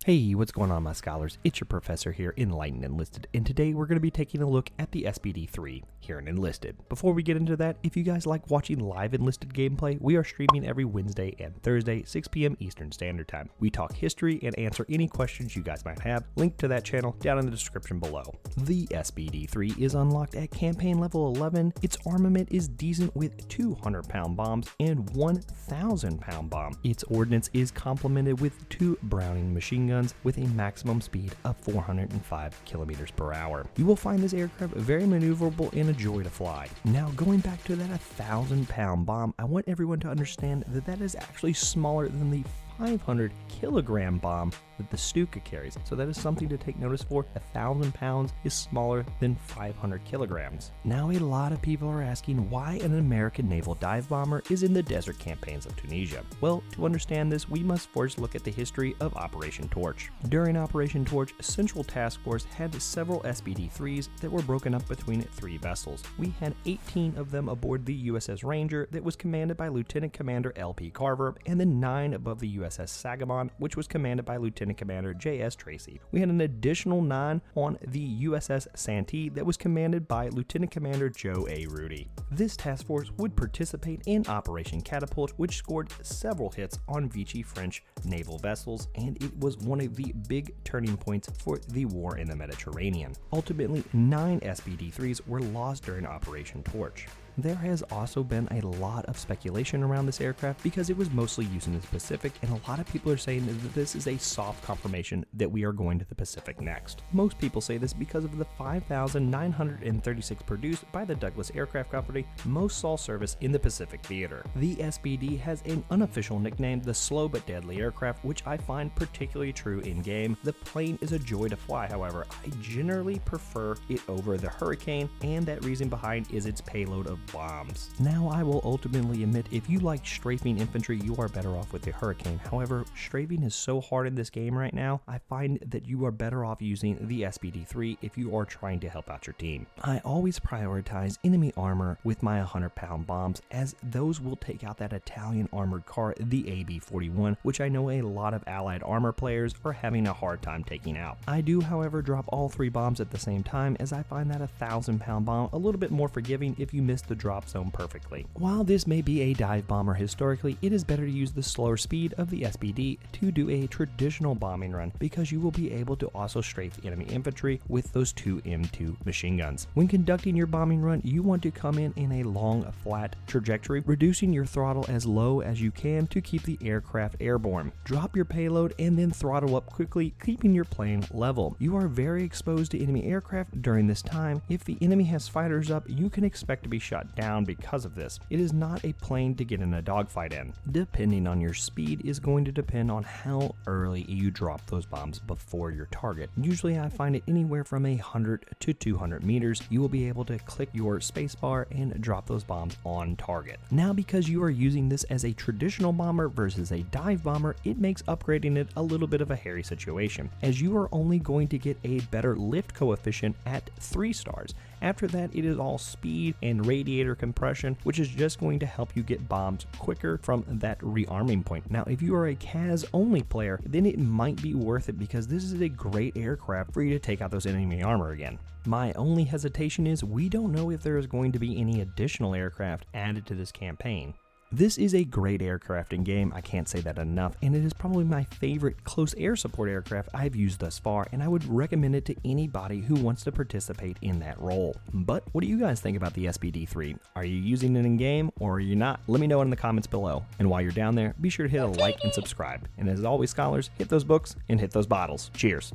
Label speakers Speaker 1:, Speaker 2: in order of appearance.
Speaker 1: Hey, what's going on, my scholars? It's your professor here, Enlisted, and today we're going to be taking a look at the SBD-3 here in Enlisted. Before we get into that, if you guys like watching live Enlisted gameplay, we are streaming every Wednesday and Thursday, 6 p.m. Eastern Standard Time. We talk history and answer any questions you guys might have. Link to that channel down in the description below. The SBD-3 is unlocked at campaign level 11. Its armament is decent with 200-pound bombs and 1,000-pound bomb. Its ordnance is complemented with 2 Browning machine guns with a maximum speed of 405 kilometers per hour. You will find this aircraft very maneuverable and a joy to fly. Now, going back to that 1,000-pound bomb, I want everyone to understand that that is actually smaller than the 500 kilogram bomb that the Stuka carries. So that is something to take notice for. 1,000 pounds is smaller than 500 kilograms. Now, a lot of people are asking why an American naval dive bomber is in the desert campaigns of Tunisia. Well, to understand this, we must first look at the history of Operation Torch. During Operation Torch, Central Task Force had several SBD-3s that were broken up between 3 vessels. We had 18 of them aboard the USS Ranger that was commanded by Lieutenant Commander L.P. Carver, and then 9 above the USS Sagamon, which was commanded by Lieutenant Commander J.S. Tracy. We had an additional 9 on the USS Santee that was commanded by Lieutenant Commander Joe A. Rudy. This task force would participate in Operation Catapult, which scored several hits on Vichy French naval vessels, and it was one of the big turning points for the war in the Mediterranean. Ultimately, 9 SBD-3s were lost during Operation Torch. There has also been a lot of speculation around this aircraft because it was mostly used in the Pacific, and a lot of people are saying that this is a soft confirmation that we are going to the Pacific next. Most people say this because of the 5,936 produced by the Douglas Aircraft Company. Most saw service in the Pacific theater. The SBD has an unofficial nickname, the Slow But Deadly Aircraft, which I find particularly true in game. The plane is a joy to fly, however. I generally prefer it over the Hurricane, and that reason behind is its payload of bombs. Now, I will ultimately admit, if you like strafing infantry, you are better off with the Hurricane. However, strafing is so hard in this game right now, I find that you are better off using the SBD-3 if you are trying to help out your team. I always prioritize enemy armor with my 100-pound bombs, as those will take out that Italian armored car, the AB-41, which I know a lot of Allied armor players are having a hard time taking out. I do, however, drop all 3 bombs at the same time, as I find that 1,000-pound bomb a little bit more forgiving if you miss the drop zone perfectly. While this may be a dive bomber historically, it is better to use the slower speed of the SBD to do a traditional bombing run, because you will be able to also strafe enemy infantry with those 2 M2 machine guns. When conducting your bombing run, you want to come in a long, flat trajectory, reducing your throttle as low as you can to keep the aircraft airborne. Drop your payload and then throttle up quickly, keeping your plane level. You are very exposed to enemy aircraft during this time. If the enemy has fighters up, you can expect to be shot down because of this. It is not a plane to get in a dogfight in. Depending on your speed is going to depend on how early you drop those bombs before your target. Usually I find it anywhere from 100 to 200 meters. You will be able to click your spacebar and drop those bombs on target. Now, because you are using this as a traditional bomber versus a dive bomber, it makes upgrading it a little bit of a hairy situation, as you are only going to get a better lift coefficient at 3 stars. After that, it is all speed and radiator compression, which is just going to help you get bombs quicker from that rearming point. Now, if you are a CAS only player, then it might be worth it, because this is a great aircraft for you to take out those enemy armor again. My only hesitation is we don't know if there is going to be any additional aircraft added to this campaign. This is a great aircraft in game, I can't say that enough, and it is probably my favorite close air support aircraft I've used thus far, and I would recommend it to anybody who wants to participate in that role. But what do you guys think about the SBD-3? Are you using it in game, or are you not? Let me know in the comments below. And while you're down there, be sure to hit a like and subscribe. And as always, scholars, hit those books and hit those bottles. Cheers.